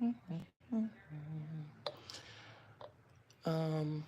Okay. Mm, mm.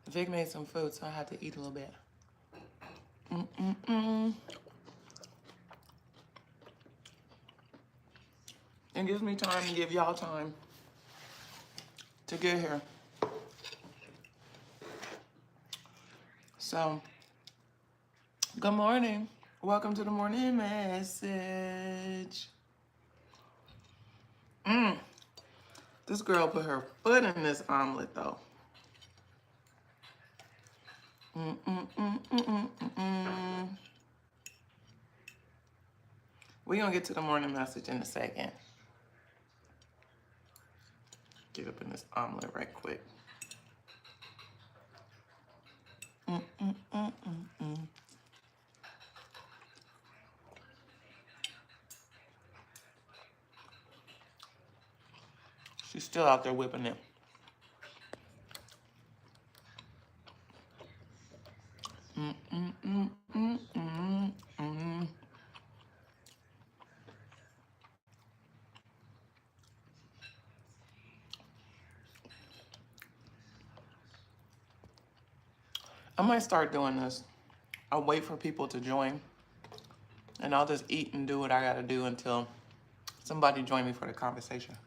Vic made some food, so I had to eat a little bit. Mm-mm-mm. It gives me time to give y'all time to get here. So, good morning. Welcome to the morning message. This girl put her foot in this omelet, though. Mm-mm-mm-mm-mm-mm. We're going to get to the morning message in a second. Get up in this omelet right quick. Mm-mm-mm-mm-mm. She's still out there whipping it. Mm-mm-mm-mm-mm. I might start doing this. I'll wait for people to join, and I'll just eat and do what I gotta do until somebody join me for the conversation.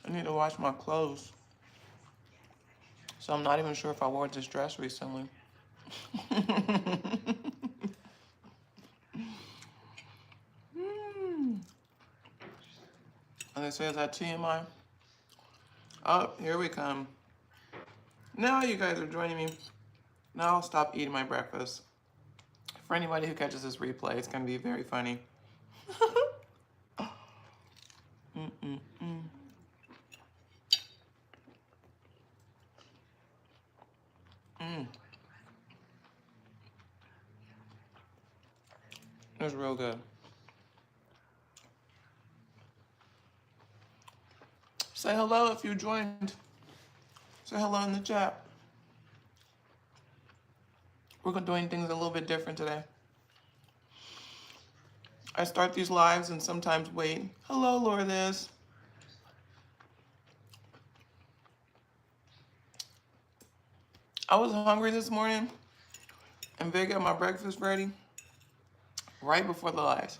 I need to wash my clothes. So I'm not even sure if I wore this dress recently. And it says that TMI. Oh, here we come. Now you guys are joining me. Now I'll stop eating my breakfast. For anybody who catches this replay, it's gonna be very funny. Mm-mm-mm. Mm. It's real good. Say hello if you joined. Say hello in the chat. We're doing things a little bit different today. I start these lives and sometimes wait. Hello, Lourdes. I was hungry this morning and Vic got my breakfast ready right before the lives.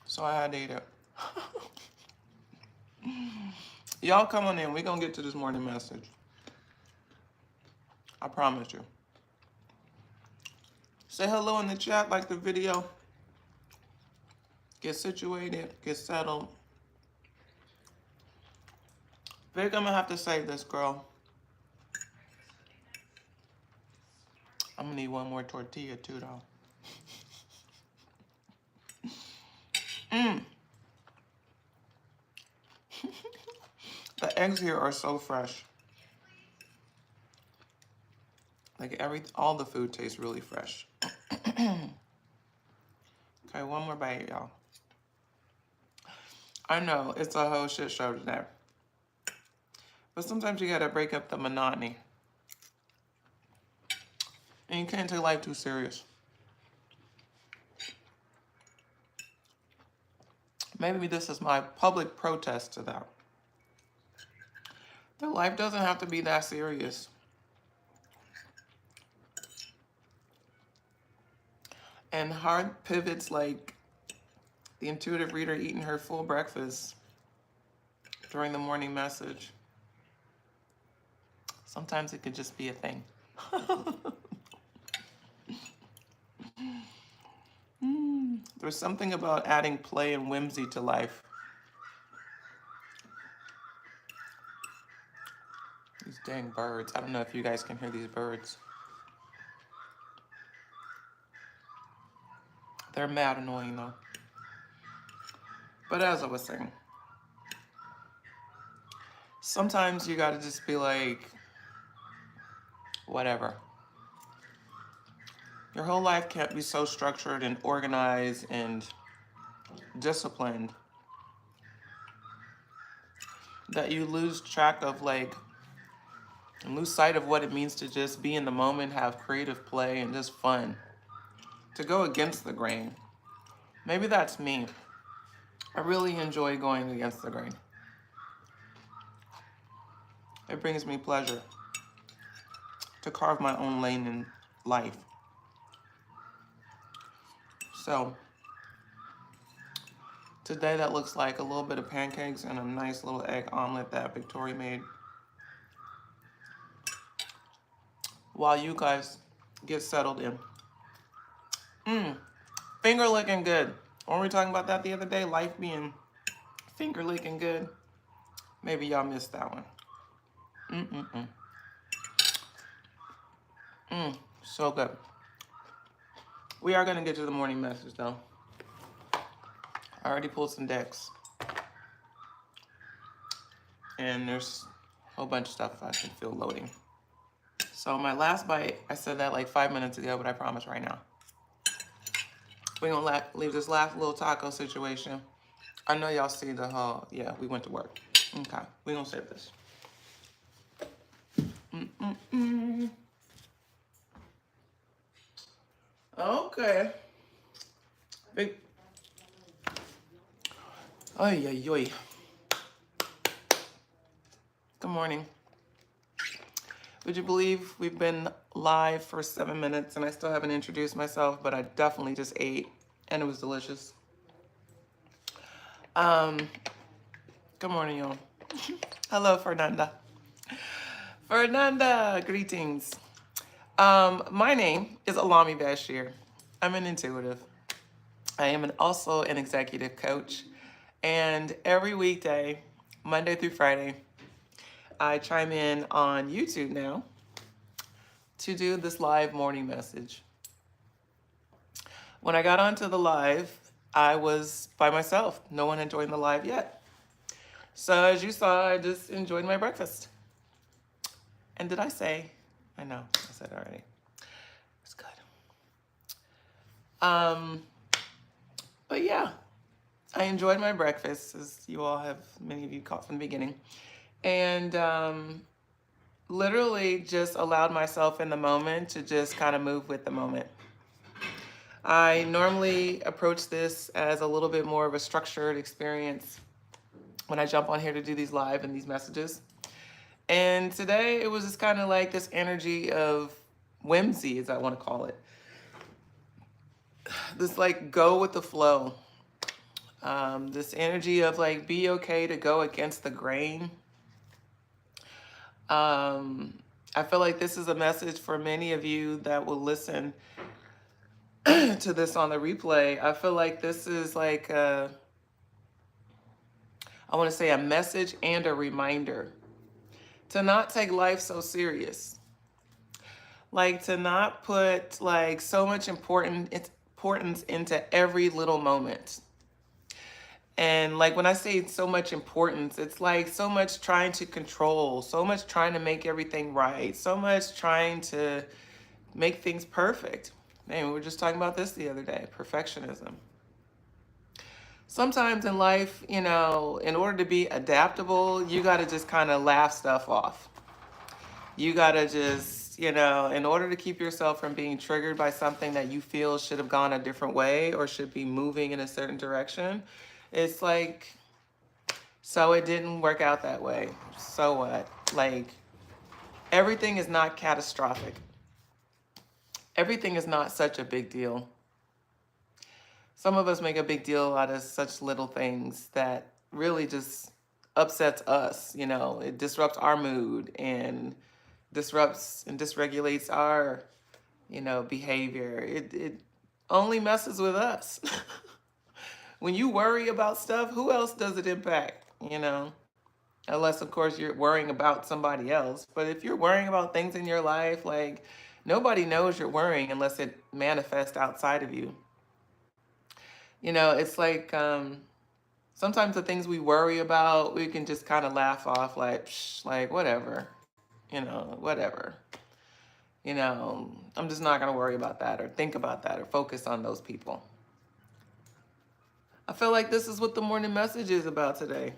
So I had to eat it. Y'all come on in. We're going to get to this morning message. I promise you. Say hello in the chat, like the video. Get situated, get settled. Vic, I'm going to have to save this, girl. I'm going to need one more tortilla too, though. The eggs here are so fresh. Like all the food tastes really fresh. Okay, one more bite, y'all. I know, it's a whole shit show today. But sometimes you gotta break up the monotony. And you can't take life too serious. Maybe this is my public protest to that. That life doesn't have to be that serious. And hard pivots like the intuitive reader eating her full breakfast during the morning message. Sometimes it could just be a thing. There's something about adding play and whimsy to life. Dang birds. I don't know if you guys can hear these birds. They're mad annoying though. But as I was saying, sometimes you gotta just be like, whatever. Your whole life can't be so structured and organized and disciplined that you lose track of like, and lose sight of what it means to just be in the moment, have creative play and just fun. To go against the grain. Maybe that's me. I really enjoy going against the grain. It brings me pleasure to carve my own lane in life. So today that looks like a little bit of pancakes and a nice little egg omelet that Victoria made. While you guys get settled in. Finger licking good. Weren't we talking about that the other day? Life being finger licking good. Maybe y'all missed that one. So good. We are gonna get to the morning message though. I already pulled some decks. And there's a whole bunch of stuff I can feel loading. So my last bite, I said that like 5 minutes ago, but I promise right now. We're gonna leave this last little taco situation. I know y'all see the whole, yeah, we went to work. Okay, we're gonna save this. Okay. Big. Ay, ay, ay. Good morning. Would you believe we've been live for 7 minutes and I still haven't introduced myself, but I definitely just ate and it was delicious. Good morning, y'all. Hello, Fernanda. Fernanda, greetings. My name is Alami Bashir. I'm an intuitive. I am also an executive coach. And every weekday, Monday through Friday, I chime in on YouTube now to do this live morning message. When I got onto the live, I was by myself. No one had joined the live yet. So as you saw, I just enjoyed my breakfast. And did I say? I know, I said it already. It's good. But yeah, I enjoyed my breakfast, as you all have, many of you caught from the beginning. And literally just allowed myself in the moment to just kind of move with the moment. I normally approach this as a little bit more of a structured experience when I jump on here to do these live and these messages. And today it was just kind of like this energy of whimsy, as I want to call it. This like go with the flow. This energy of like be okay to go against the grain. I feel like this is a message for many of you that will listen to this on the replay. I feel like this is like I want to say a message and a reminder to not take life so serious. Like to not put like so much importance into every little moment. And like when I say so much importance, it's like so much trying to control, so much trying to make everything right, so much trying to make things perfect. Man, we were just talking about this the other day, perfectionism. Sometimes in life, you know, in order to be adaptable, you got to just kind of laugh stuff off. You got to just, you know, in order to keep yourself from being triggered by something that you feel should have gone a different way or should be moving in a certain direction, it's like, so it didn't work out that way. So what? Like, everything is not catastrophic. Everything is not such a big deal. Some of us make a big deal out of such little things that really just upsets us, you know. It disrupts our mood and disrupts and dysregulates our, you know, behavior. It only messes with us. When you worry about stuff, who else does it impact, you know? Unless, of course, you're worrying about somebody else. But if you're worrying about things in your life, like, nobody knows you're worrying unless it manifests outside of you. It's like sometimes the things we worry about, we can just kind of laugh off, like, psh, like, whatever, whatever. I'm just not going to worry about that or think about that or focus on those people. I feel like this is what the morning message is about today.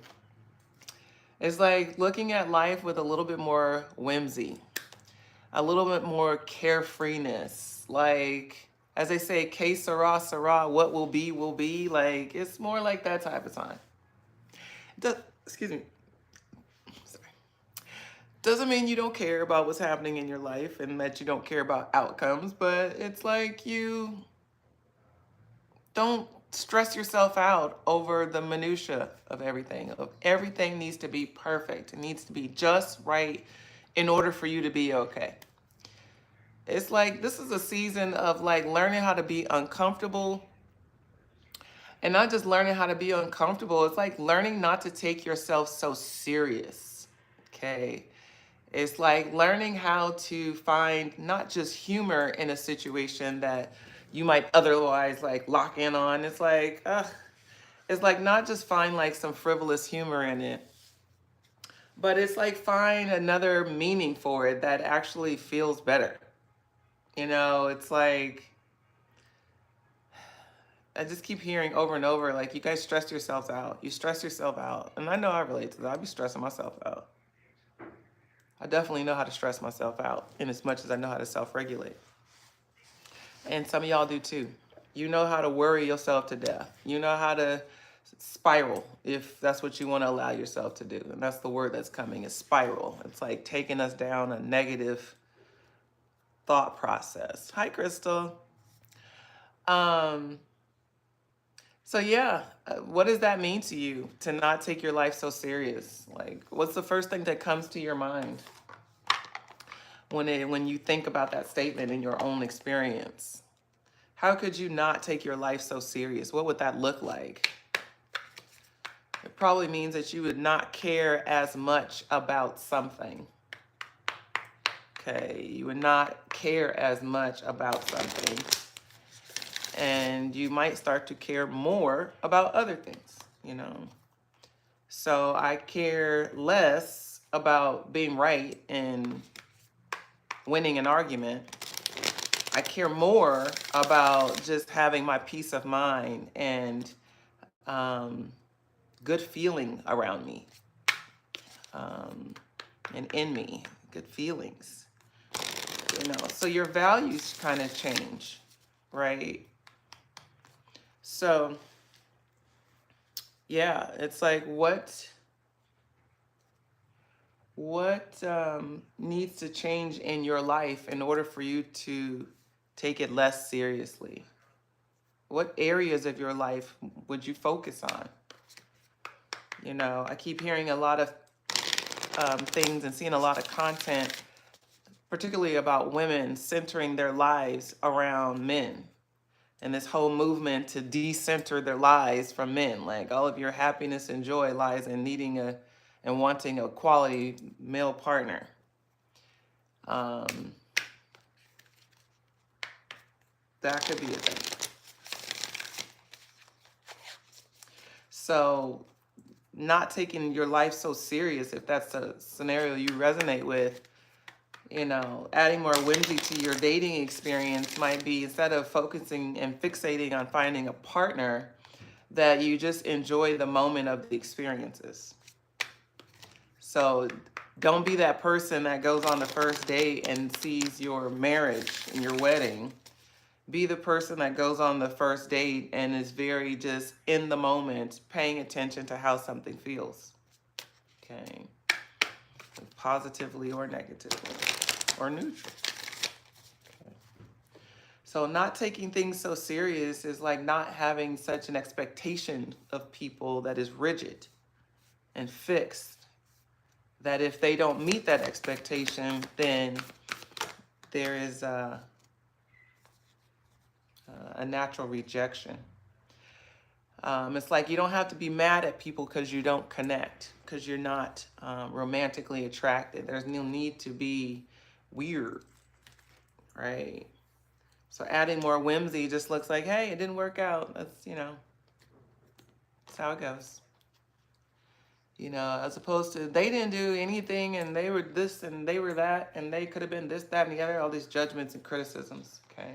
It's like looking at life with a little bit more whimsy, a little bit more carefreeness. Like, as they say, que sera, sera, what will be, will be. Like, it's more like that type of time. Excuse me. Sorry. Doesn't mean you don't care about what's happening in your life and that you don't care about outcomes, but it's like you don't stress yourself out over the minutia of everything. Everything needs to be perfect. It needs to be just right in order for you to be okay. It's like this is a season of like learning how to be uncomfortable. And not just learning how to be uncomfortable, it's like learning not to take yourself so serious. Okay. It's like learning how to find not just humor in a situation that you might otherwise like lock in on. It's like not just find like some frivolous humor in it, but it's like find another meaning for it that actually feels better. It's like I just keep hearing over and over, like, you guys stress yourselves out. You stress yourself out. And I know I relate to that. I be stressing myself out. I definitely know how to stress myself out in as much as I know how to self-regulate. And some of y'all do too. You know how to worry yourself to death. You know how to spiral, if that's what you want to allow yourself to do. And that's the word that's coming, is spiral. It's like taking us down a negative thought process. Hi, Crystal. So yeah, what does that mean to you to not take your life so serious? Like, what's the first thing that comes to your mind when you think about that statement in your own experience? How could you not take your life so serious? What would that look like? It probably means that you would not care as much about something. Okay, you would not care as much about something. And you might start to care more about other things, So I care less about being right and winning an argument. I care more about just having my peace of mind and good feeling around me and in me, good feelings, So your values kind of change, right? So, yeah, it's like what needs to change in your life in order for you to take it less seriously? What areas of your life would you focus on? I keep hearing a lot of things and seeing a lot of content, particularly about women centering their lives around men. And this whole movement to decenter their lives from men. Like, all of your happiness and joy lies in needing and wanting a quality male partner. That could be a thing. So not taking your life so serious, if that's a scenario you resonate with, adding more whimsy to your dating experience might be, instead of focusing and fixating on finding a partner, that you just enjoy the moment of the experiences. So don't be that person that goes on the first date and sees your marriage and your wedding. Be the person that goes on the first date and is very just in the moment, paying attention to how something feels. Okay. Positively or negatively or neutral. Okay. So not taking things so serious is like not having such an expectation of people that is rigid and fixed, that if they don't meet that expectation, then there is a natural rejection. It's like you don't have to be mad at people because you don't connect, because you're not romantically attracted. There's no need to be weird, right? So adding more whimsy just looks like, hey, it didn't work out. That's, that's how it goes. As opposed to they didn't do anything and they were this and they were that and they could have been this, that, and the other, all these judgments and criticisms, okay?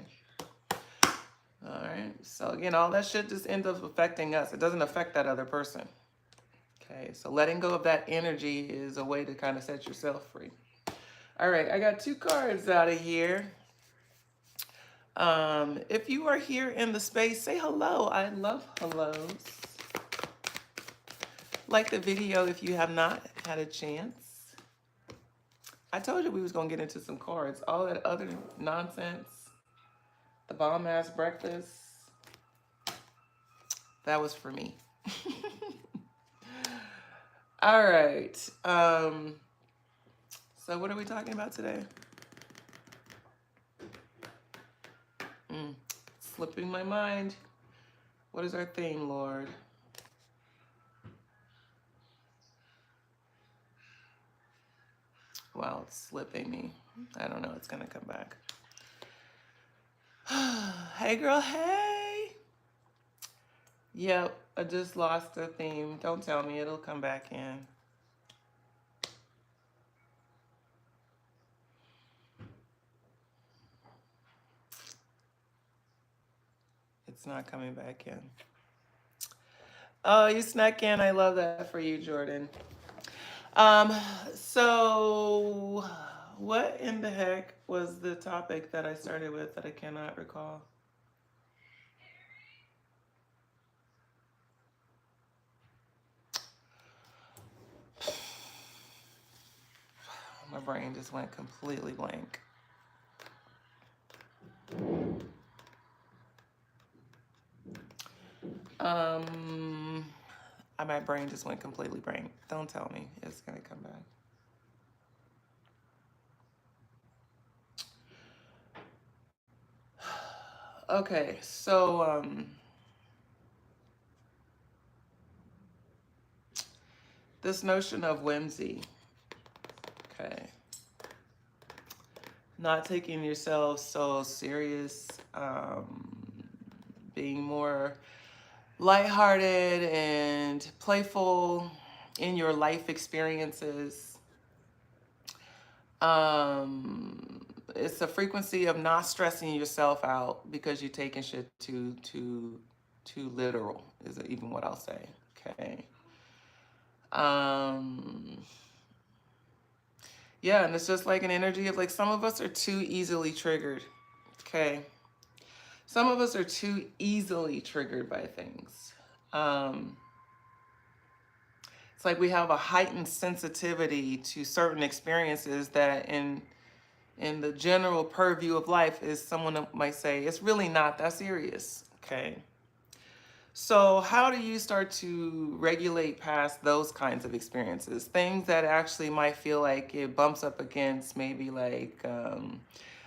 All right, so again, all that shit just ends up affecting us. It doesn't affect that other person, okay? So letting go of that energy is a way to kind of set yourself free. All right, I got 2 cards out of here. If you are here in the space, say hello. I love hellos. Like the video if you have not had a chance. I told you we was going to get into some cards. All that other nonsense, the bomb-ass breakfast, that was for me. All right. So what are we talking about today? Slipping my mind. What is our theme, Lord? Wow, it's slipping me. I don't know. It's going to come back. Hey, girl. Hey. Yep. I just lost the theme. Don't tell me. It'll come back in. It's not coming back in. Oh, you snuck in. I love that for you, Jordan. So what in the heck was the topic that I started with that I cannot recall? My brain just went completely blank. My brain just went completely blank. Don't tell me it's gonna come back. Okay, so this notion of whimsy, okay, not taking yourself so serious, being more lighthearted and playful in your life experiences. It's a frequency of not stressing yourself out because you're taking shit too literal, is even what I'll say. Okay. Yeah, and it's just like an energy of like some of us are too easily triggered. Okay. Some of us are too easily triggered by things. It's like we have a heightened sensitivity to certain experiences that in the general purview of life is someone might say, it's really not that serious, okay? So how do you start to regulate past those kinds of experiences? Things that actually might feel like it bumps up against maybe like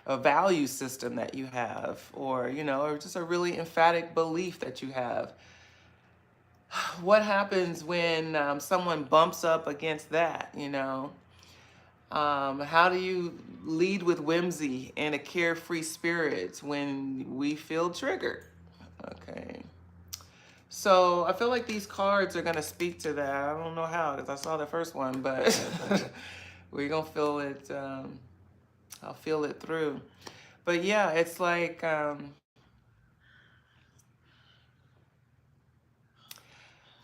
a value system that you have, or, or just a really emphatic belief that you have. What happens when someone bumps up against that, How do you lead with whimsy and a carefree spirit when we feel triggered? Okay. So I feel like these cards are going to speak to that. I don't know how, because I saw the first one, but we're going to feel it. I'll feel it through. But yeah, it's like...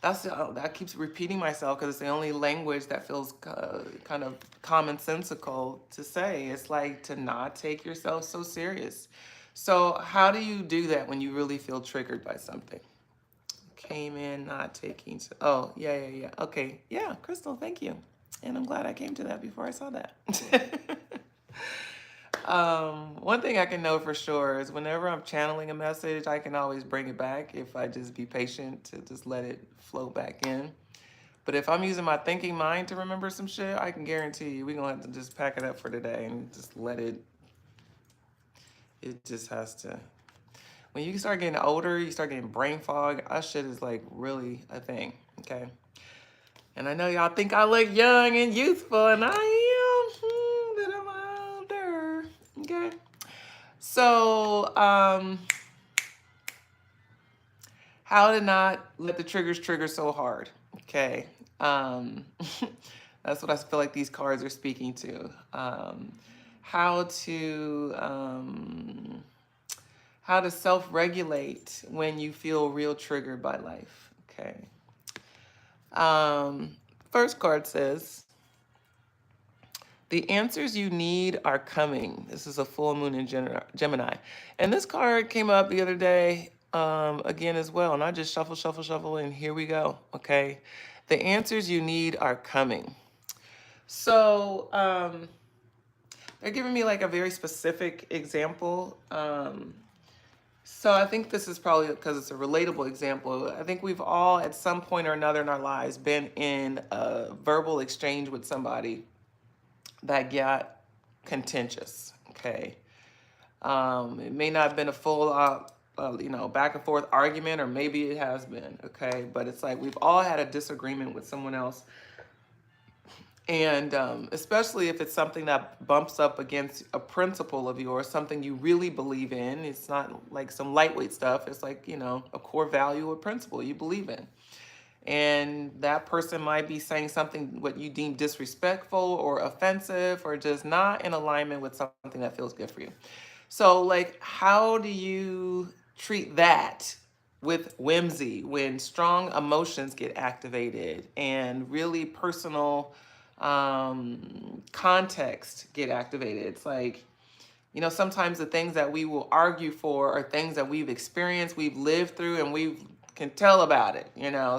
that keeps repeating myself because it's the only language that feels kind of commonsensical to say. It's like to not take yourself so serious. So how do you do that when you really feel triggered by something? Came in not taking... Oh, yeah. Okay, yeah, Crystal, thank you. And I'm glad I came to that before I saw that. One thing I can know for sure is whenever I'm channeling a message, I can always bring it back if I just be patient to just let it flow back in. But if I'm using my thinking mind to remember some shit, I can guarantee you we're going to have to just pack it up for today and just let it... It just has to... when you start getting older, you start getting brain fog. That shit is like really a thing. Okay. And I know y'all think I look young and youthful, and I am, but I'm older. Okay. So, how to not let the triggers trigger so hard. Okay. Um, that's what I feel like these cards are speaking to. How to how to self-regulate when you feel real triggered by life. Okay. Um, First card says, the answers you need are coming. This is a full moon in Gemini. And this card came up the other day again as well. And I just shuffle, shuffle, shuffle, and here we go. Okay. The answers you need are coming. So they're giving me like a very specific example. So I think this is probably because it's a relatable example. I think we've all at some point or another in our lives been in a verbal exchange with somebody that got contentious. Okay. It may not have been a full back and forth argument, or maybe it has been. Okay. But it's like we've all had a disagreement with someone else. And especially if it's something that bumps up against a principle of yours, something you really believe in. It's not like some lightweight stuff. It's like, a core value or principle you believe in. And that person might be saying something what you deem disrespectful or offensive or just not in alignment with something that feels good for you. So, like, how do you treat that with whimsy when strong emotions get activated and really personal context get activated? It's like, sometimes the things that we will argue for are things that we've experienced, we've lived through, and we can tell about it,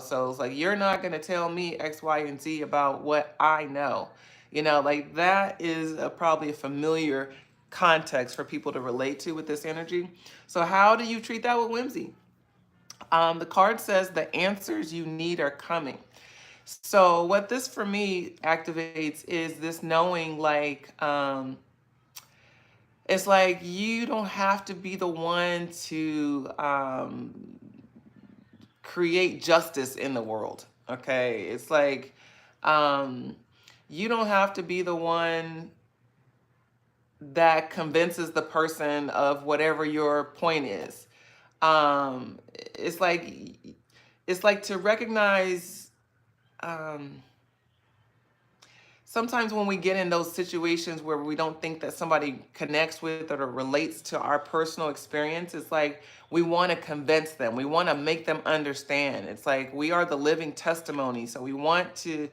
So it's like, you're not going to tell me X, Y, and Z about what I know. Like that is probably a familiar context for people to relate to with this energy. So how do you treat that with whimsy? The card says the answers you need are coming. So what this for me activates is this knowing, like, it's like you don't have to be the one to create justice in the world. Okay. It's like you don't have to be the one that convinces the person of whatever your point is. Um, it's like to recognize sometimes when we get in those situations where we don't think that somebody connects with or relates to our personal experience, it's like we want to convince them. We want to make them understand. It's like we are the living testimony. So we want to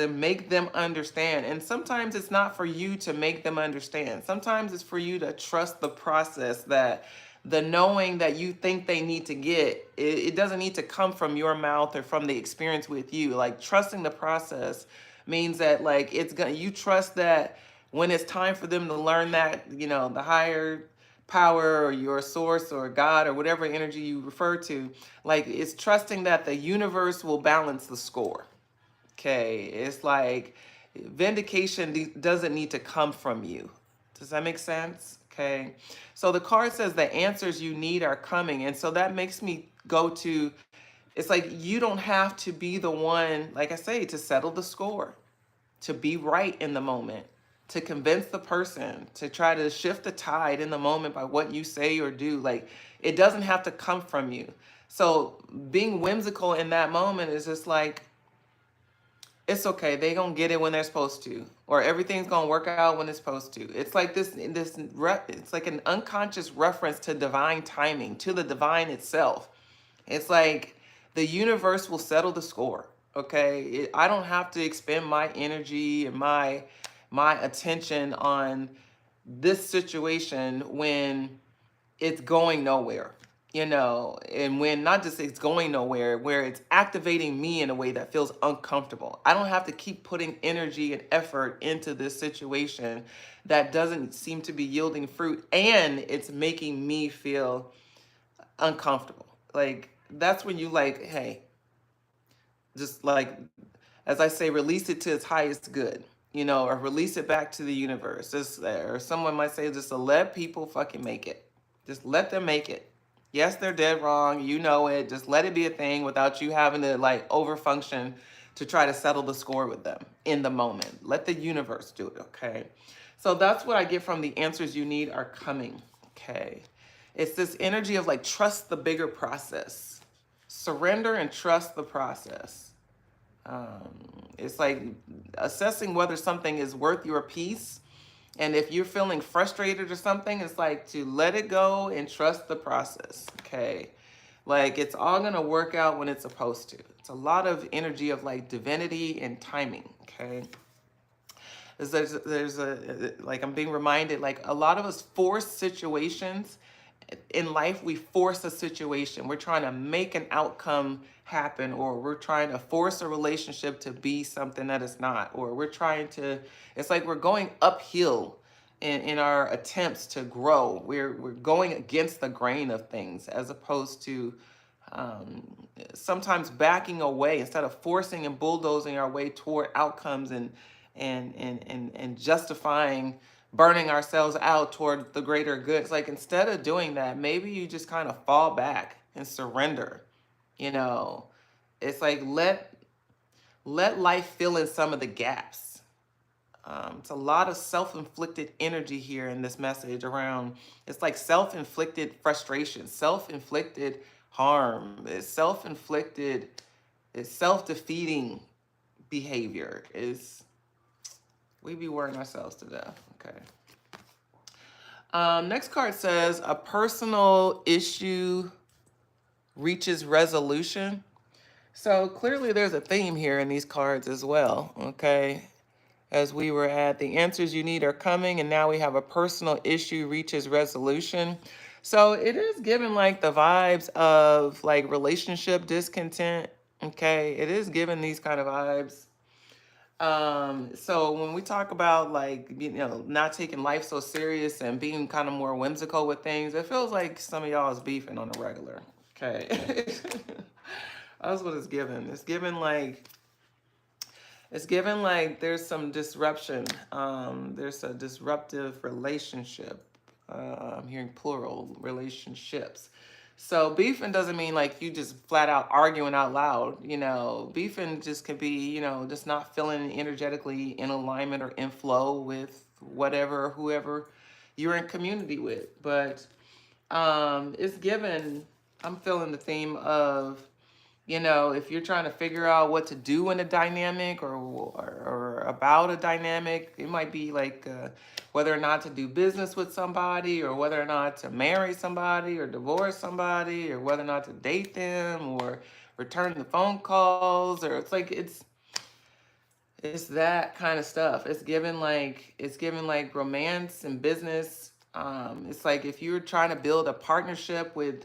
make them understand. And sometimes it's not for you to make them understand. Sometimes it's for you to trust the process, that the knowing that you think they need to get, it doesn't need to come from your mouth or from the experience with you. Like trusting the process means that like you trust that when it's time for them to learn that, the higher power or your source or God or whatever energy you refer to, like it's trusting that the universe will balance the score. Okay, it's like vindication doesn't need to come from you. Does that make sense? Okay, so the card says the answers you need are coming. And so that makes me go to, it's like you don't have to be the one, like I say, to settle the score, to be right in the moment, to convince the person, to try to shift the tide in the moment by what you say or do. Like it doesn't have to come from you. So being whimsical in that moment is just like, it's okay. They gonna get it when they're supposed to, or everything's gonna work out when it's supposed to. It's like it's like an unconscious reference to divine timing, to the divine itself. It's like the universe will settle the score. Okay, I don't have to expend my energy and my attention on this situation when it's going nowhere, and when not just it's going nowhere, where it's activating me in a way that feels uncomfortable. I don't have to keep putting energy and effort into this situation that doesn't seem to be yielding fruit, and it's making me feel uncomfortable. Like that's when you like, hey, just like, as I say, release it to its highest good, or release it back to the universe. Or someone might say, just to let people fucking make it. Just let them make it. Yes, they're dead wrong. You know it. Just let it be a thing without you having to like overfunction to try to settle the score with them in the moment. Let the universe do it, okay? So that's what I get from the answers you need are coming, okay? It's this energy of like trust the bigger process. Surrender and trust the process. It's like assessing whether something is worth your peace. And if you're feeling frustrated or something, it's like to let it go and trust the process. Okay. Like it's all going to work out when it's supposed to. It's a lot of energy of like divinity and timing. Okay. There's a, like I'm being reminded, like a lot of us force situations in life. We force a situation. We're trying to make an outcome happen, or we're trying to force a relationship to be something that it's not, or we're trying to, it's like we're going uphill in our attempts to grow. We're going against the grain of things as opposed to um, sometimes backing away instead of forcing and bulldozing our way toward outcomes and justifying burning ourselves out toward the greater good. It's like instead of doing that, maybe you just kind of fall back and surrender. You know, it's like let life fill in some of the gaps. It's a lot of self-inflicted energy here in this message around. It's like self-inflicted frustration, self-inflicted harm. It's self-inflicted. It's self-defeating behavior. Is we be worrying ourselves to death. Okay. Next card says a personal issue reaches resolution. So clearly there's a theme here in these cards as well. Okay. As we were at the answers you need are coming, and now we have a personal issue reaches resolution. So it is given like the vibes of like relationship discontent. Okay. It is given these kind of vibes. So when we talk about like, you know, not taking life so serious and being kind of more whimsical with things, it feels like some of y'all is beefing on a regular. Okay. That's what it's given. It's given like there's some disruption. There's a disruptive relationship. I'm hearing plural relationships. So beefing doesn't mean like you just flat out arguing out loud. You know, beefing just could be, you know, just not feeling energetically in alignment or in flow with whatever or whoever you're in community with. But it's given, I'm feeling the theme of, you know, if you're trying to figure out what to do in a dynamic or about a dynamic, it might be like whether or not to do business with somebody, or whether or not to marry somebody or divorce somebody, or whether or not to date them or return the phone calls, or it's that kind of stuff. It's given like romance and business. It's like if you're trying to build a partnership with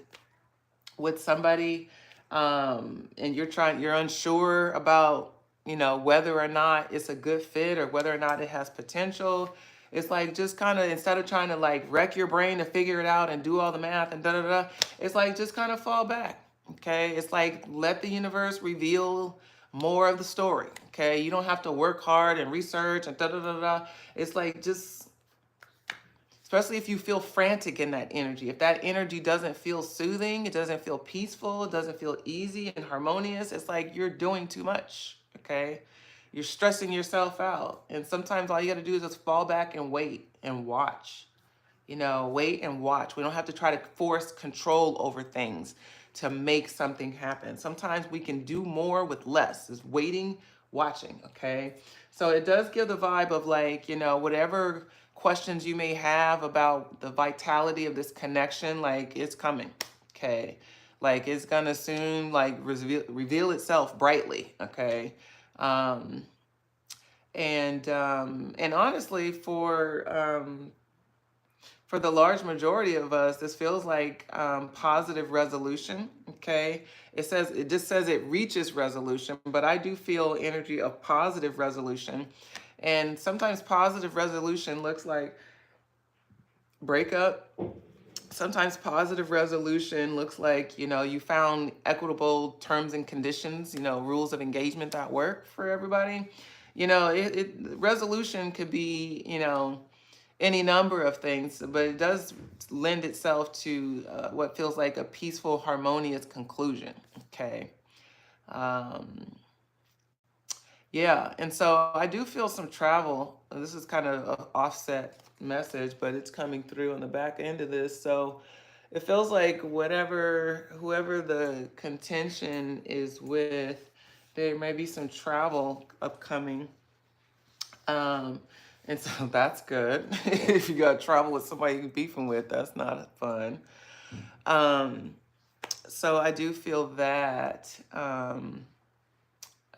somebody, and you're unsure about, you know, whether or not it's a good fit or whether or not it has potential. It's like just kind of, instead of trying to like wreck your brain to figure it out and do all the math and da da da, it's like just kind of fall back. Okay. It's like let the universe reveal more of the story. Okay. You don't have to work hard and research and da da da da. It's like just, especially if you feel frantic in that energy. If that energy doesn't feel soothing, it doesn't feel peaceful, it doesn't feel easy and harmonious, it's like you're doing too much, okay? You're stressing yourself out. And sometimes all you got to do is just fall back and wait and watch. You know, wait and watch. We don't have to try to force control over things to make something happen. Sometimes we can do more with less. Just waiting, watching, okay? So it does give the vibe of like, you know, whatever questions you may have about the vitality of this connection, like it's coming, okay? Like it's gonna soon like reveal itself brightly, okay? And honestly, for the large majority of us, this feels like positive resolution, okay? It just says it reaches resolution, but I do feel energy of positive resolution. And sometimes positive resolution looks like breakup. Sometimes positive resolution looks like, you know, you found equitable terms and conditions, you know, rules of engagement that work for everybody. You know, resolution could be, you know, any number of things, but it does lend itself to what feels like a peaceful, harmonious conclusion. Okay. Um, yeah, and so I do feel some travel. This is kind of an offset message, but it's coming through on the back end of this. So it feels like whoever the contention is with, there may be some travel upcoming. Um, and so that's good. If you got travel with somebody you're beefing with, that's not fun. Um, so I do feel that. I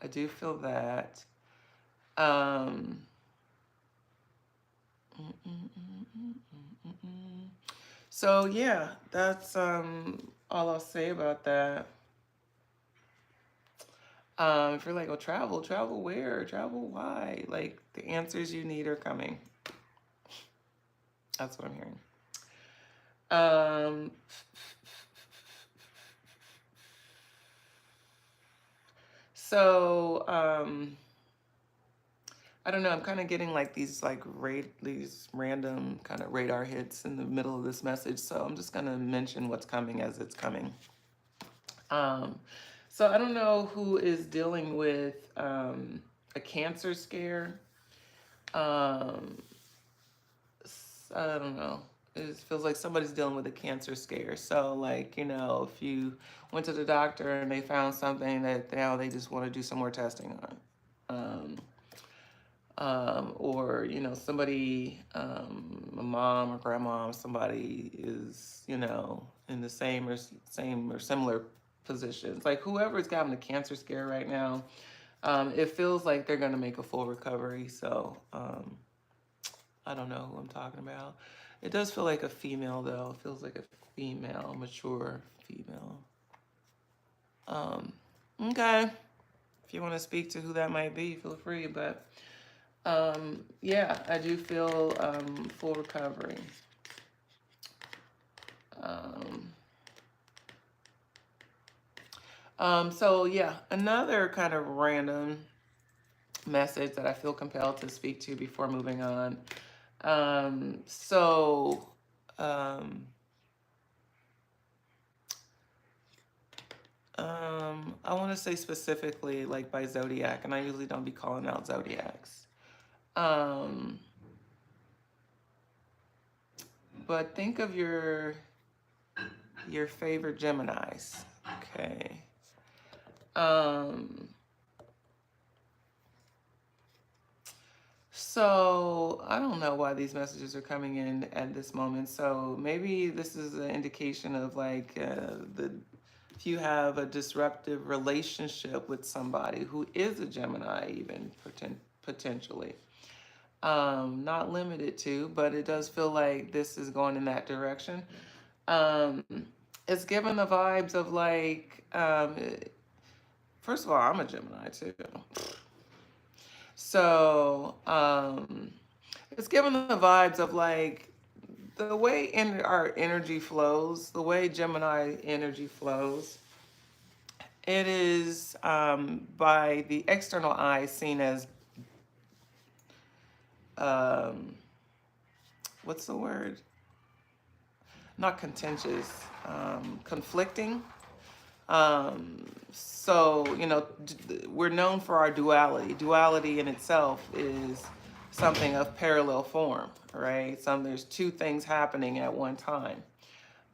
do feel that. Um, mm, mm, mm, mm, mm, mm, mm. So yeah, that's all I'll say about that. If you're like, oh, travel where? Travel why? Like the answers you need are coming. That's what I'm hearing. Um, so I don't know. I'm kind of getting like these random kind of radar hits in the middle of this message. So I'm just gonna mention what's coming as it's coming. Um, so I don't know who is dealing with a cancer scare. Um, I don't know. It feels like somebody's dealing with a cancer scare. So, like, if you went to the doctor and they found something that now they just want to do some more testing on. Or, somebody, a mom or grandma, somebody is, in the same or similar positions. Like, whoever's having a cancer scare right now, it feels like they're going to make a full recovery. So, I don't know who I'm talking about. It does feel like a female, though. It feels like a female, mature female. Okay. If you want to speak to who that might be, feel free. But yeah, I do feel full recovery. So yeah, another kind of random message that I feel compelled to speak to before moving on. So I want to say specifically like by zodiac, and I usually don't be calling out zodiacs. But think of your favorite Geminis. Okay. So I don't know why these messages are coming in at this moment. So maybe this is an indication of like if you have a disruptive relationship with somebody who is a Gemini, even potentially. Not limited to, but it does feel like this is going in that direction. Um, it's given the vibes of like, first of all, I'm a Gemini too. So it's given the vibes of like the way our energy flows, the way Gemini energy flows. It is by the external eye seen as what's the word? Not contentious, conflicting. So, we're known for our duality. Duality in itself is something of parallel form, right? There's two things happening at one time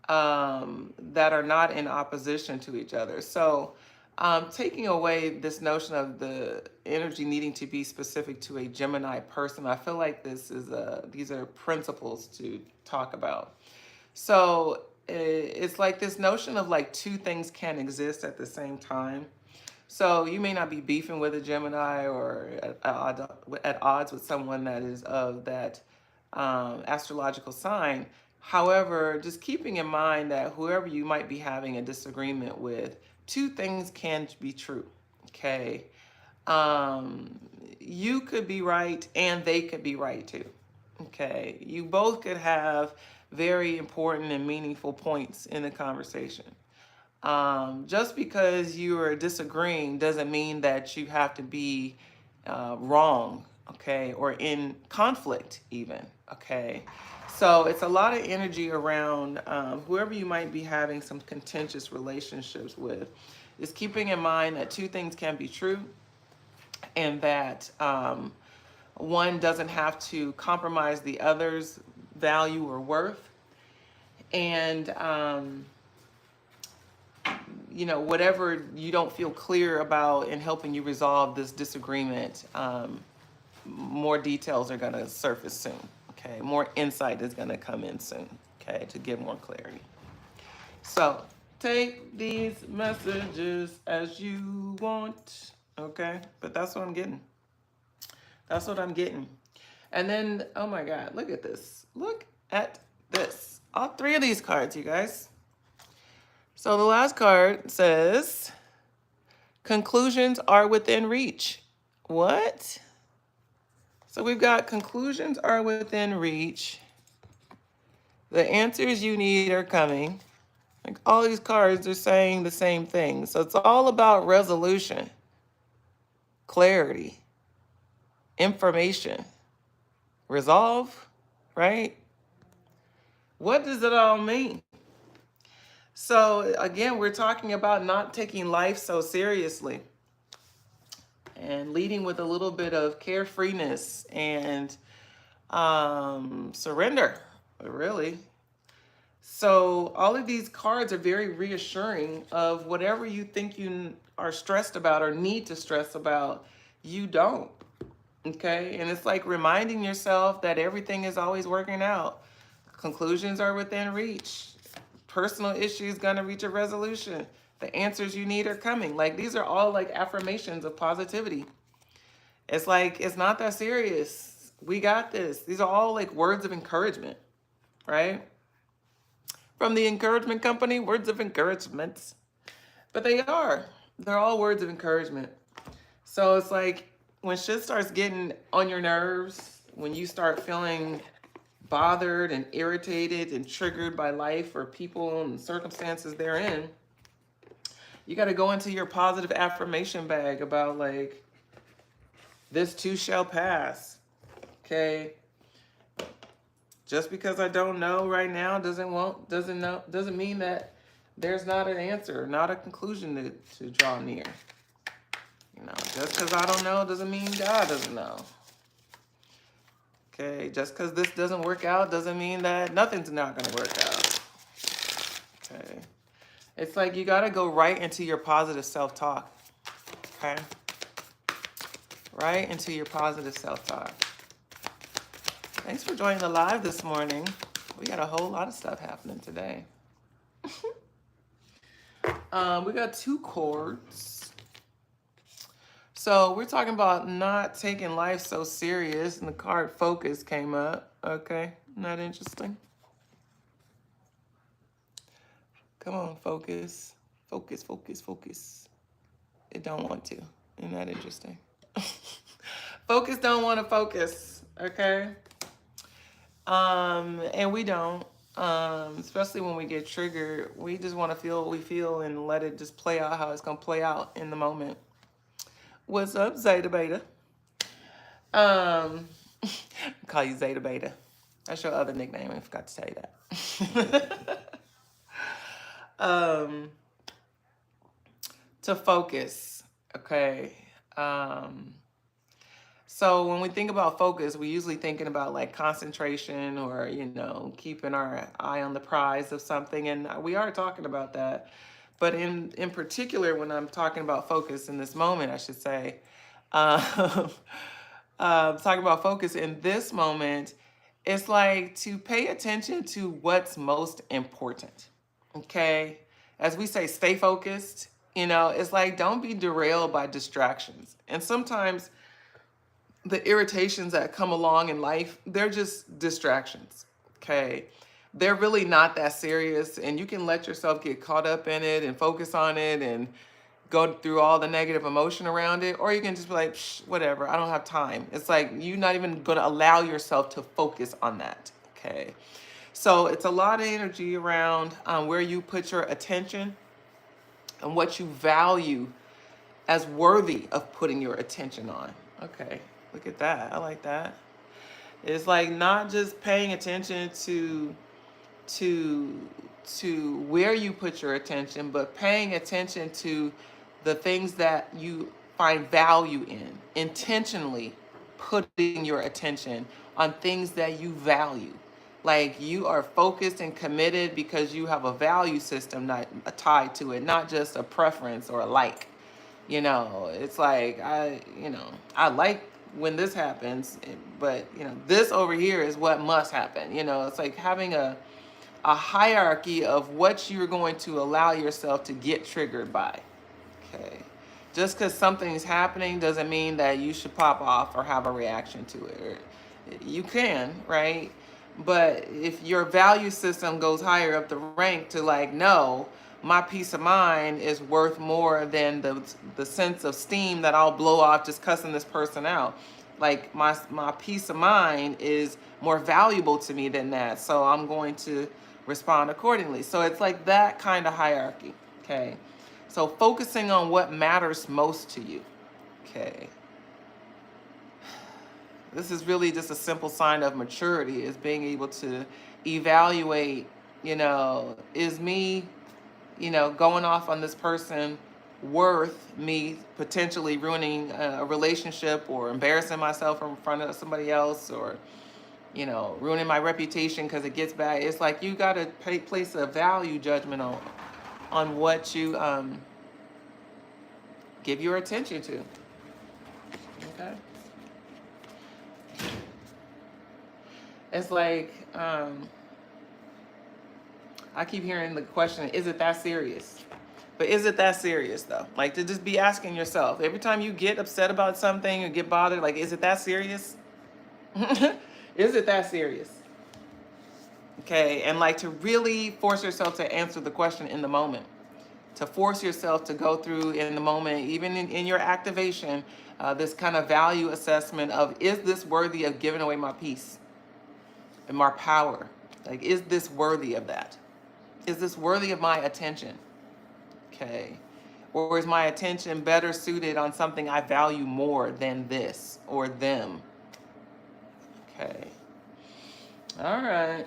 that are not in opposition to each other. So, taking away this notion of the energy needing to be specific to a Gemini person, I feel like these are principles to talk about. So it's like this notion of like two things can exist at the same time. So you may not be beefing with a Gemini or at odds with someone that is of that astrological sign. However, just keeping in mind that whoever you might be having a disagreement with, two things can be true. Okay. You could be right and they could be right too. Okay. You both could have very important and meaningful points in the conversation. Just because you are disagreeing doesn't mean that you have to be wrong okay, or in conflict even, okay. So it's a lot of energy around whoever you might be having some contentious relationships with. Is keeping in mind that two things can be true, and that one doesn't have to compromise the other's value or worth. And whatever you don't feel clear about in helping you resolve this disagreement, more details are going to surface soon. Okay, more insight is going to come in soon. Okay, to give more clarity. So take these messages as you want. Okay, but that's what I'm getting. That's what I'm getting. And then, oh my God, look at this. Look at this. All three of these cards, you guys. So the last card says, conclusions are within reach. What? So we've got conclusions are within reach. The answers you need are coming. Like all these cards are saying the same thing. So it's all about resolution, clarity, information, resolve, right? What does it all mean? So again, we're talking about not taking life so seriously and leading with a little bit of carefreeness and surrender, really. So all of these cards are very reassuring of whatever you think you are stressed about or need to stress about, you don't. Okay, and it's like reminding yourself that everything is always working out. Conclusions are within reach. Personal issues gonna reach a resolution. The answers you need are coming. Like these are all like affirmations of positivity. It's like, it's not that serious. We got this. These are all like words of encouragement, right? From the encouragement company, words of encouragement. But they're all words of encouragement. So it's like when shit starts getting on your nerves, when you start feeling bothered and irritated and triggered by life or people and circumstances they're in, you got to go into your positive affirmation bag about like, this too shall pass. Okay. Just because I don't know right now doesn't mean that there's not an answer, not a conclusion to draw near. Just because I don't know doesn't mean God doesn't know. Okay, just because this doesn't work out doesn't mean that nothing's not going to work out. Okay. It's like you got to go right into your positive self-talk. Okay? Right into your positive self-talk. Thanks for joining the live this morning. We got a whole lot of stuff happening today. We got two chords. So we're talking about not taking life so serious, and the card Focus came up. Okay, isn't that interesting? Come on, focus. Focus, focus, focus. It don't want to. Isn't that interesting? Focus don't want to focus, okay? And we don't. Especially when we get triggered, we just want to feel what we feel and let it just play out how it's gonna play out in the moment. What's up, Zeta Beta? Call you Zeta Beta. That's your other nickname. I forgot to tell you that. To focus, okay. So when we think about focus, we usually thinking about like concentration or, keeping our eye on the prize of something. And we are talking about that. But in particular, when I'm talking about focus in this moment, I should say, talking about focus in this moment, it's like to pay attention to what's most important. Okay. As we say, stay focused. It's like, don't be derailed by distractions. And sometimes the irritations that come along in life, they're just distractions, okay? They're really not that serious, and you can let yourself get caught up in it and focus on it and go through all the negative emotion around it, or you can just be like, whatever, I don't have time. It's like you're not even gonna allow yourself to focus on that, okay? So it's a lot of energy around where you put your attention and what you value as worthy of putting your attention on, okay? Look at that. I like that. It's like not just paying attention to where you put your attention, but paying attention to the things that you find value in, intentionally putting your attention on things that you value. Like you are focused and committed because you have a value system not tied to it, not just a preference or a like. It's like I like when this happens, but this over here is what must happen. It's like having a hierarchy of what you're going to allow yourself to get triggered by. Okay. Just because something's happening doesn't mean that you should pop off or have a reaction to it. You can, right? But if your value system goes higher up the rank to like, no, my peace of mind is worth more than the sense of steam that I'll blow off just cussing this person out. Like my peace of mind is more valuable to me than that. So I'm going to respond accordingly. So it's like that kind of hierarchy. Okay. So focusing on what matters most to you. Okay. This is really just a simple sign of maturity, is being able to evaluate, is me, going off on this person worth me potentially ruining a relationship or embarrassing myself in front of somebody else, or ruining my reputation because it gets bad. It's like you got to place a value judgment on what you give your attention to. Okay. It's like I keep hearing the question, is it that serious? But is it that serious though? Like to just be asking yourself every time you get upset about something or get bothered, like, is it that serious? Is it that serious? Okay. And like to really force yourself to answer the question in the moment, to force yourself to go through in the moment, even in your activation, this kind of value assessment of, is this worthy of giving away my peace and my power? Like, is this worthy of that? Is this worthy of my attention? Okay. Or is my attention better suited on something I value more than this or them? Okay. All right.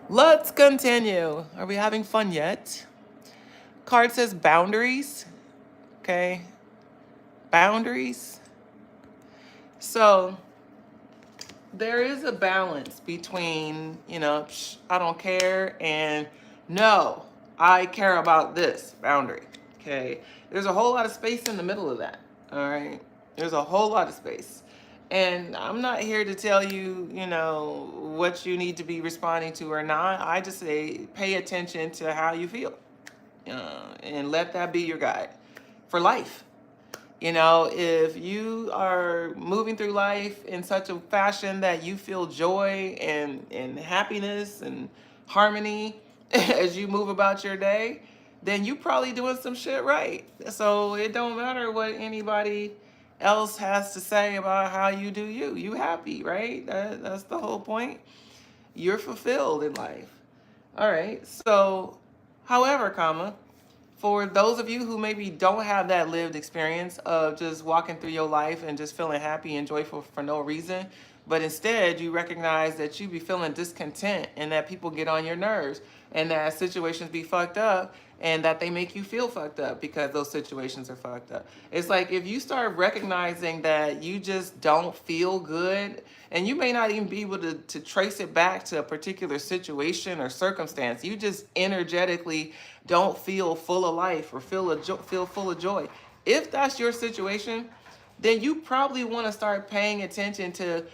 Let's continue. Are we having fun yet? Card says boundaries. Okay. Boundaries. So there is a balance between, I don't care, and no, I care about this boundary. Okay. There's a whole lot of space in the middle of that. All right. There's a whole lot of space. And I'm not here to tell you, what you need to be responding to or not. I just say pay attention to how you feel, and let that be your guide for life. If you are moving through life in such a fashion that you feel joy and happiness and harmony as you move about your day, then you probably doing some shit right. So it don't matter what anybody else has to say about how you do you. You happy, right? That's the whole point. You're fulfilled in life. All right. So, however, for those of you who maybe don't have that lived experience of just walking through your life and just feeling happy and joyful for no reason, but instead you recognize that you be feeling discontent and that people get on your nerves and that situations be fucked up and that they make you feel fucked up because those situations are fucked up. It's like if you start recognizing that you just don't feel good, and you may not even be able to trace it back to a particular situation or circumstance, you just energetically don't feel full of life or feel full of joy. If that's your situation, then you probably want to start paying attention to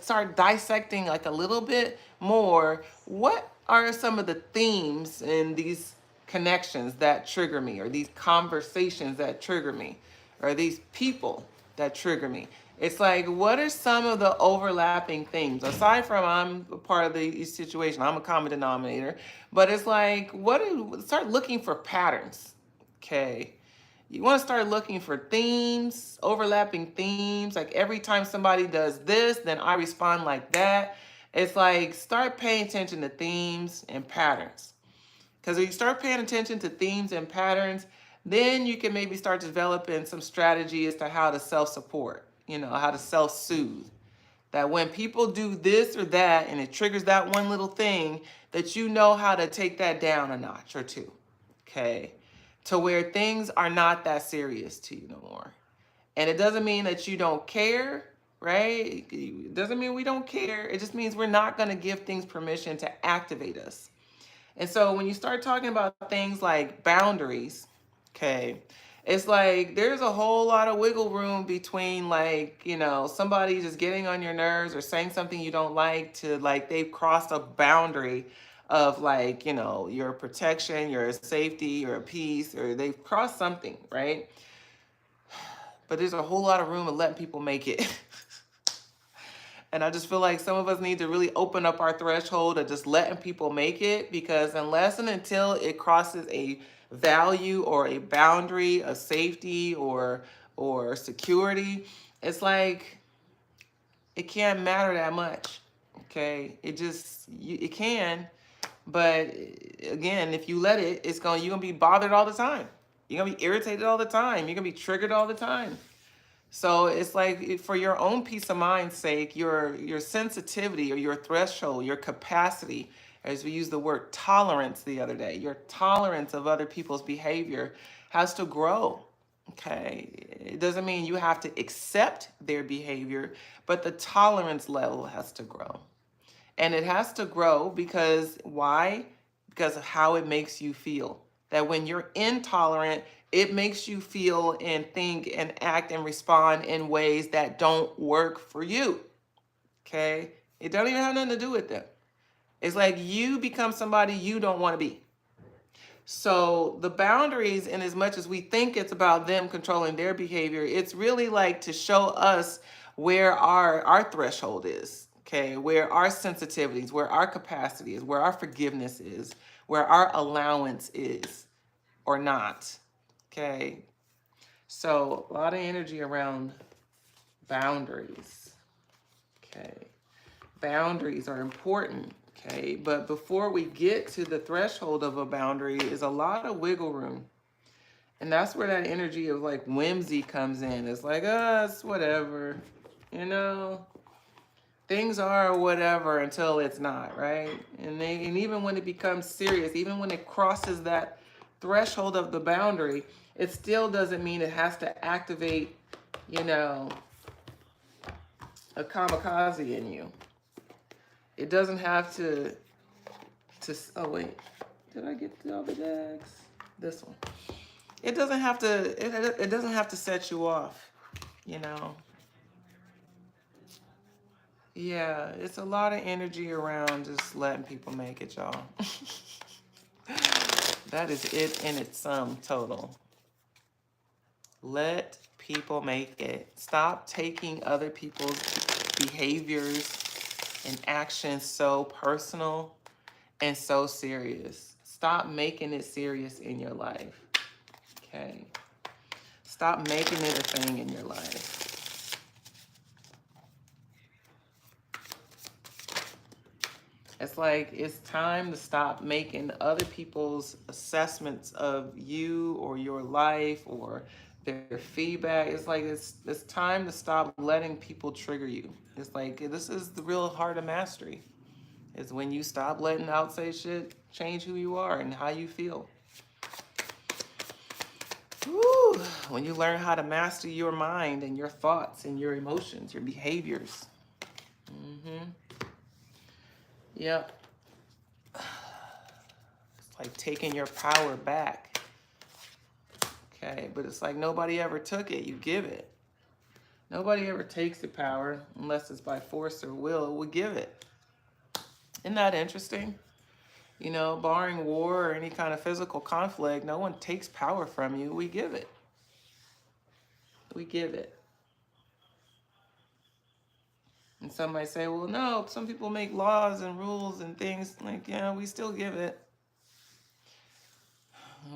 start dissecting like a little bit more. What are some of the themes in these connections that trigger me, or these conversations that trigger me, or these people that trigger me? It's like, what are some of the overlapping things? Aside from I'm a part of the situation, I'm a common denominator, but it's like, start looking for patterns, okay? You want to start looking for themes, overlapping themes. Like every time somebody does this, then I respond like that. It's like, start paying attention to themes and patterns. Because when you start paying attention to themes and patterns, then you can maybe start developing some strategy as to how to self-support, how to self-soothe. That when people do this or that and it triggers that one little thing, that you know how to take that down a notch or two, okay? To where things are not that serious to you no more. And it doesn't mean that you don't care, right? It doesn't mean we don't care. It just means we're not going to give things permission to activate us. And so when you start talking about things like boundaries, okay, it's like there's a whole lot of wiggle room between like, somebody just getting on your nerves or saying something you don't like to like they've crossed a boundary of like, your protection, your safety, your peace, or they've crossed something, right? But there's a whole lot of room of letting people make it. And I just feel like some of us need to really open up our threshold of just letting people make it, because unless and until it crosses a value or a boundary of safety or security, it's like it can't matter that much. Okay? It can, but again, if you let it, you're gonna be bothered all the time. You're gonna be irritated all the time. You're gonna be triggered all the time. So it's like for your own peace of mind's sake, your sensitivity or your threshold, your capacity, as we used the word tolerance the other day, your tolerance of other people's behavior has to grow. Okay. It doesn't mean you have to accept their behavior, but the tolerance level has to grow. And it has to grow because why? Because of how it makes you feel. That when you're intolerant, it makes you feel and think and act and respond in ways that don't work for you. Okay? It don't even have nothing to do with them. It's like you become somebody you don't want to be. So the boundaries, in as much as we think it's about them controlling their behavior, it's really like to show us where our threshold is, okay? Where our sensitivities, where our capacity is, where our forgiveness is, where our allowance is or not, okay? So a lot of energy around boundaries, okay? Boundaries are important, okay? But before we get to the threshold of a boundary is a lot of wiggle room. And that's where that energy of like whimsy comes in. It's like, it's whatever, things are whatever until it's not, right? And even when it becomes serious, even when it crosses that threshold of the boundary, it still doesn't mean it has to activate, a kamikaze in you. It doesn't have to, oh wait, did I get all the decks? This one. It doesn't have to, it doesn't have to set you off, Yeah, it's a lot of energy around just letting people make it, y'all. That is it in its sum total. Let people make it. Stop taking other people's behaviors and actions so personal and so serious. Stop making it serious in your life. Okay? Stop making it a thing in your life. It's like it's time to stop making other people's assessments of you or your life or their feedback. It's like it's time to stop letting people trigger you. It's like this is the real heart of mastery. Is when you stop letting outside shit change who you are and how you feel. Woo. When you learn how to master your mind and your thoughts and your emotions, your behaviors. Yep. It's like taking your power back. Okay, but it's like nobody ever took it, you give it. Nobody ever takes the power unless it's by force or will, we give it. Isn't that interesting? Barring war or any kind of physical conflict, no one takes power from you, we give it. We give it. And some might say, well, no, some people make laws and rules and things. Like, yeah, we still give it.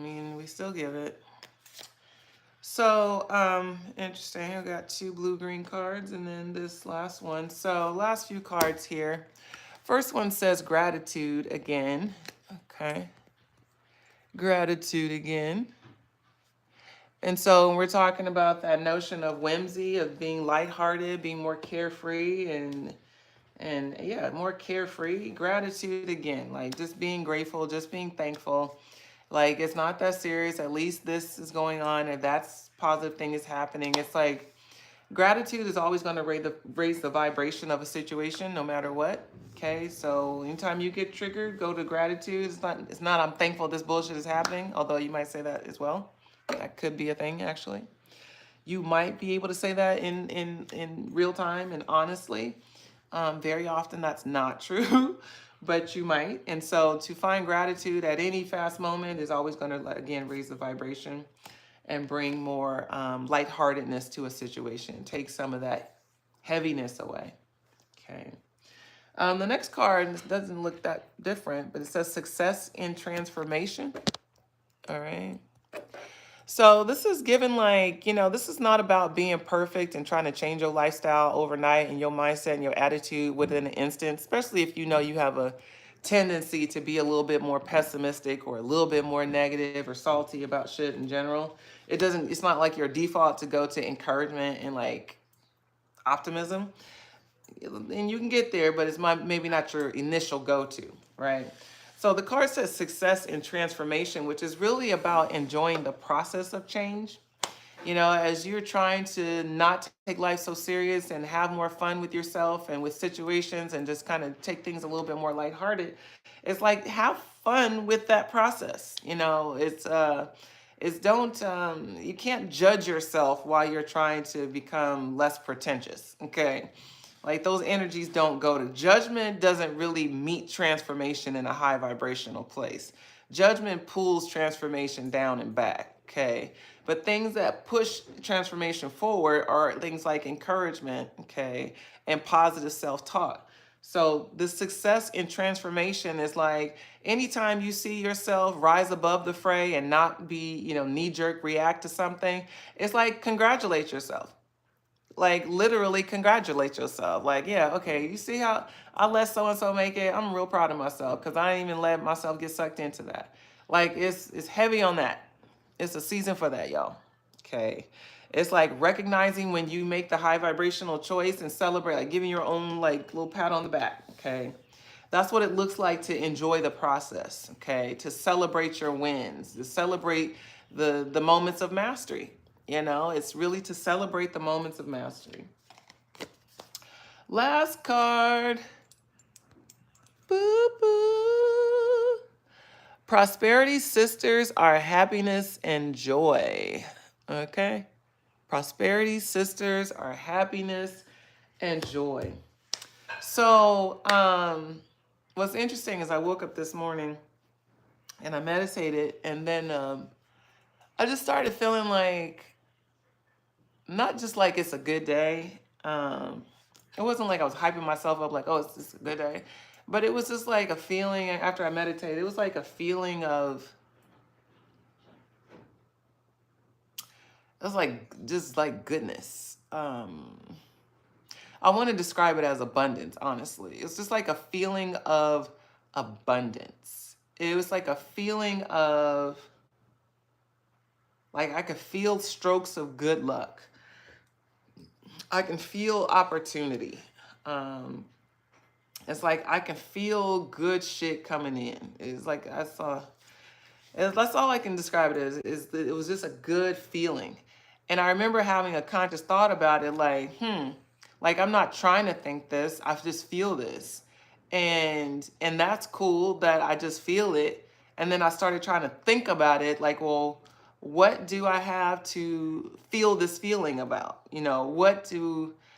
We still give it. So, interesting. I got 2 blue-green cards and then this last one. So, last few cards here. First one says gratitude again. Okay. Gratitude again. And so when we're talking about that notion of whimsy, of being lighthearted, being more carefree and yeah, more carefree, gratitude again, like just being grateful, just being thankful. Like it's not that serious. At least this is going on. If that's positive thing is happening, it's like gratitude is always going to raise the vibration of a situation, no matter what. Okay, so anytime you get triggered, go to gratitude. It's not I'm thankful this bullshit is happening. Although you might say that as well. That could be a thing actually. You might be able to say that in real time and honestly. Very often that's not true, but you might. And so to find gratitude at any fast moment is always going to, again, raise the vibration and bring more lightheartedness to a situation. Take some of that heaviness away. Okay. The next card doesn't look that different, but it says success in transformation. All right. So this is given like, this is not about being perfect and trying to change your lifestyle overnight and your mindset and your attitude within an instant, especially if you know you have a tendency to be a little bit more pessimistic or a little bit more negative or salty about shit in general. It's not like your default to go to encouragement and like optimism. And you can get there, but maybe not your initial go-to, right? So the card says success and transformation, which is really about enjoying the process of change. As you're trying to not take life so serious and have more fun with yourself and with situations and just kind of take things a little bit more lighthearted, it's like have fun with that process. It's don't you can't judge yourself while you're trying to become less pretentious. Okay. Like those energies don't go to judgment, doesn't really meet transformation in a high vibrational place. Judgment pulls transformation down and back. Okay. But things that push transformation forward are things like encouragement, okay, and positive self-talk. So the success in transformation is like anytime you see yourself rise above the fray and not be, knee-jerk react to something, it's like congratulate yourself. Like literally congratulate yourself. Like, yeah, okay, you see how I let so-and-so make it? I'm real proud of myself because I didn't even let myself get sucked into that. Like it's heavy on that. It's a season for that, y'all. Okay. It's like recognizing when you make the high vibrational choice and celebrate, like giving your own like little pat on the back. Okay. That's what it looks like to enjoy the process. Okay. To celebrate your wins, to celebrate the moments of mastery. It's really to celebrate the moments of mastery. Last card. Boo boo. Prosperity sisters are happiness and joy. Okay? Prosperity sisters are happiness and joy. So, what's interesting is I woke up this morning and I meditated, and then I just started feeling like, not just like it's a good day. It wasn't like I was hyping myself up like, oh, it's just a good day. But it was just like a feeling after I meditated. It was like a feeling of, it was like just like goodness. I want to describe it as abundance, honestly. It's just like a feeling of abundance. It was like a feeling of, like I could feel strokes of good luck. I can feel opportunity. It's like I can feel good shit coming in. It's like that's all I can describe it as. Is that it was just a good feeling, and I remember having a conscious thought about it, like I'm not trying to think this. I just feel this, and that's cool that I just feel it. And then I started trying to think about it, like, well, what do I have to feel this feeling about?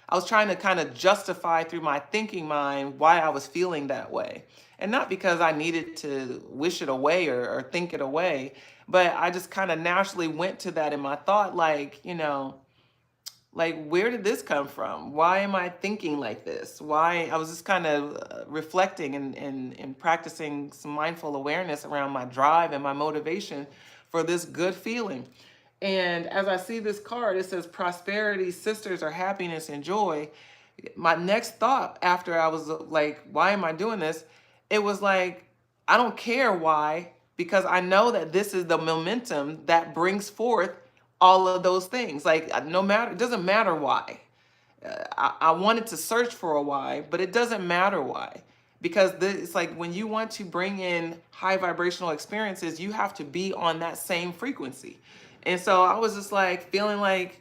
I was trying to kind of justify through my thinking mind why I was feeling that way. And not because I needed to wish it away or think it away, but I just kind of naturally went to that in my thought, like, like, where did this come from? Why am I thinking like this? Why? I was just kind of reflecting and practicing some mindful awareness around my drive and my motivation for this good feeling. And as I see this card, it says prosperity, sisters are happiness and joy. My next thought after I was like, why am I doing this? It was like, I don't care why, because I know that this is the momentum that brings forth all of those things. Like, no matter, it doesn't matter why. I wanted to search for a why, but it doesn't matter why. Because it's like when you want to bring in high vibrational experiences, you have to be on that same frequency. And so I was just like feeling like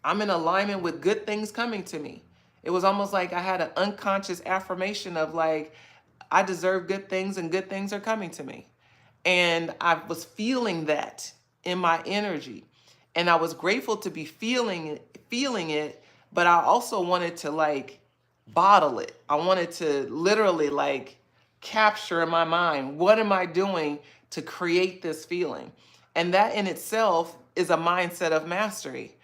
I'm in alignment with good things coming to me. It was almost like I had an unconscious affirmation of like, I deserve good things and good things are coming to me. And I was feeling that in my energy. And I was grateful to be feeling it, but I also wanted to like bottle it. I wanted to literally like capture in my mind, what am I doing to create this feeling? And that in itself is a mindset of mastery.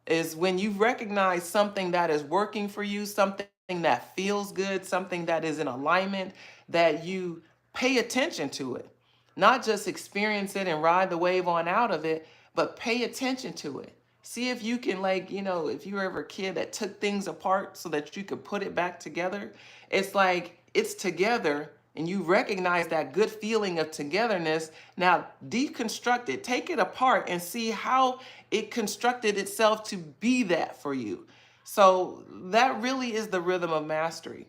Is when you recognize something that is working for you, something that feels good, something that is in alignment, that you pay attention to it. Not just experience it and ride the wave on out of it, but pay attention to it. See if you can, like, if you were ever a kid that took things apart so that you could put it back together, it's like it's together and you recognize that good feeling of togetherness. Now deconstruct it, take it apart and see how it constructed itself to be that for you. So that really is the rhythm of mastery.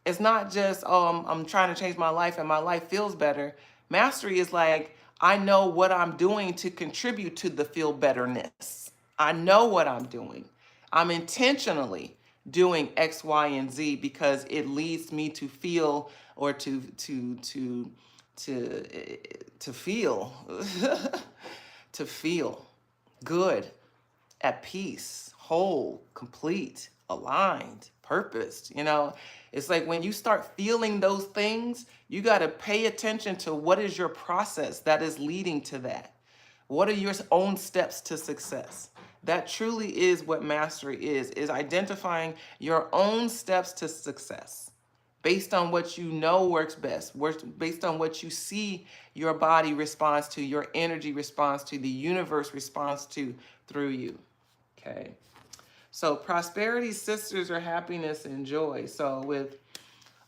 It's not just, oh, I'm trying to change my life and my life feels better. Mastery is like, I know what I'm doing to contribute to the feel betterness. I know what I'm doing. I'm intentionally doing X, Y, and Z because it leads me to feel or to feel to feel good, at peace, whole, complete, aligned, purposed. It's like when you start feeling those things, you got to pay attention to what is your process that is leading to that. What are your own steps to success? That truly is what mastery is identifying your own steps to success based on what you know works best, based on what you see your body responds to, your energy responds to, the universe responds to through you. Okay. So prosperity sisters are happiness and joy. So with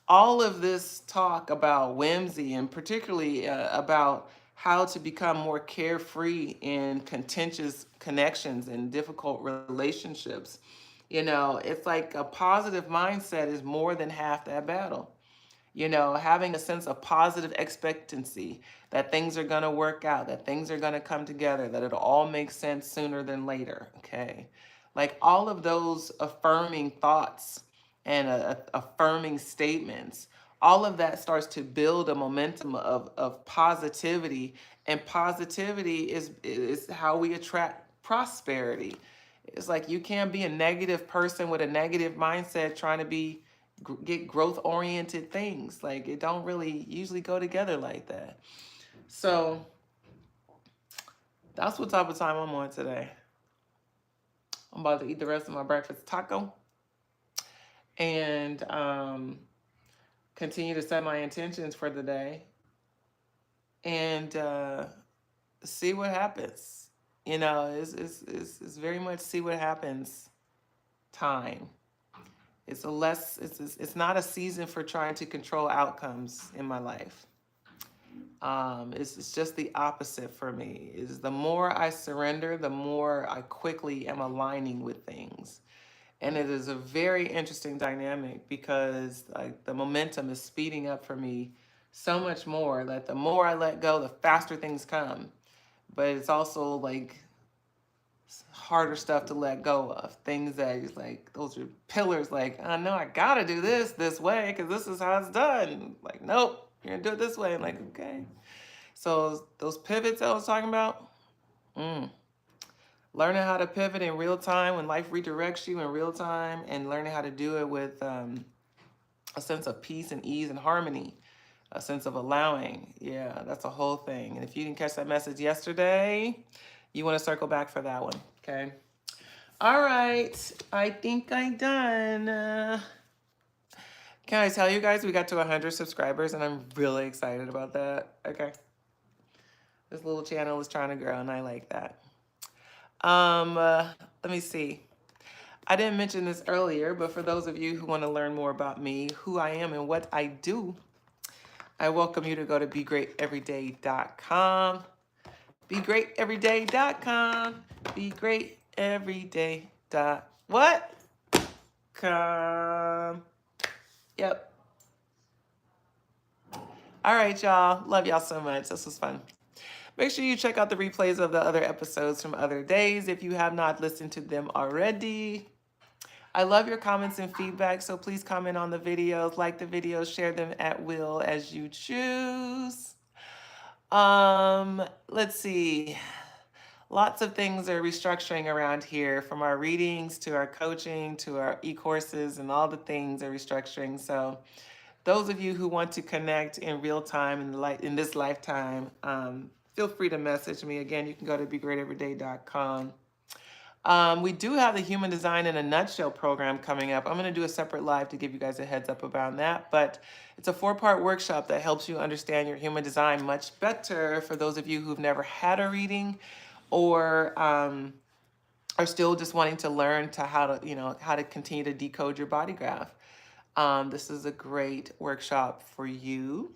all of this talk about whimsy and particularly about how to become more carefree in contentious connections and difficult relationships, it's like a positive mindset is more than half that battle. Having a sense of positive expectancy that things are going to work out, that things are going to come together, that it'll all make sense sooner than later. Okay. Like all of those affirming thoughts and affirming statements, all of that starts to build a momentum of positivity. And positivity is how we attract prosperity. It's like you can't be a negative person with a negative mindset trying to get growth oriented things. Like it don't really usually go together like that. So that's what type of time I'm on today. I'm about to eat the rest of my breakfast taco and continue to set my intentions for the day and see what happens. It's very much see what happens time. It's not a season for trying to control outcomes in my life. It's just the opposite for me. Is the more I surrender, the more I quickly am aligning with things. And it is a very interesting dynamic because like the momentum is speeding up for me so much more that the more I let go, the faster things come. But it's also like harder stuff to let go of. Things that is like, those are pillars, like, I know I gotta do this way because this is how it's done. Like, nope, you're gonna do it this way. I'm like, okay. So those pivots I was talking about, learning how to pivot in real time when life redirects you in real time, and learning how to do it with a sense of peace and ease and harmony, a sense of allowing. Yeah, that's a whole thing. And if you didn't catch that message yesterday, you want to circle back for that one. Okay. All right. I think I'm done. Can I tell you guys we got to 100 subscribers and I'm really excited about that. Okay. This little channel is trying to grow and I like that. Let me see. I didn't mention this earlier, but for those of you who want to learn more about me, who I am and what I do, I welcome you to go to BeGreatEveryday.com. BeGreatEveryday.com. BeGreatEveryday. What? Yep. All right, y'all. Love y'all so much. This was fun. Make sure you check out the replays of the other episodes from other days if you have not listened to them already. I love your comments and feedback, so please comment on the videos, like the videos, share them at will as you choose. Let's see. Lots of things are restructuring around here, from our readings to our coaching to our e-courses, and all the things are restructuring. So those of you who want to connect in real time in this lifetime, feel free to message me. Again, you can go to BeGreatEveryday.com. We do have the Human Design in a Nutshell program coming up. I'm going to do a separate live to give you guys a heads up about that. But it's a 4-part workshop that helps you understand your human design much better for those of you who've never had a reading or are still just wanting to learn how to continue to decode your body graph. This is a great workshop for you.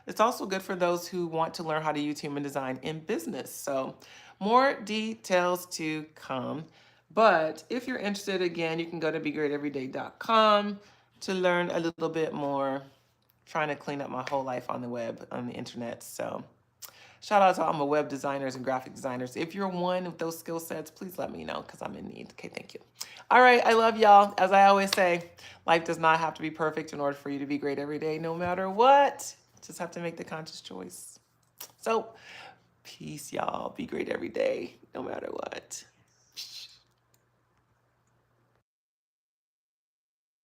It's also good for those who want to learn how to use human design in business. So more details to come. But if you're interested, again, you can go to BeGreatEveryday.com to learn a little bit more. Trying to clean up my whole life on the web, on the internet. So shout out to all my web designers and graphic designers. If you're one of those skill sets, please let me know because I'm in need. Okay, thank you. All right, I love y'all. As I always say, life does not have to be perfect in order for you to be great every day, no matter what. Just have to make the conscious choice. So, peace, y'all. Be great every day, no matter what.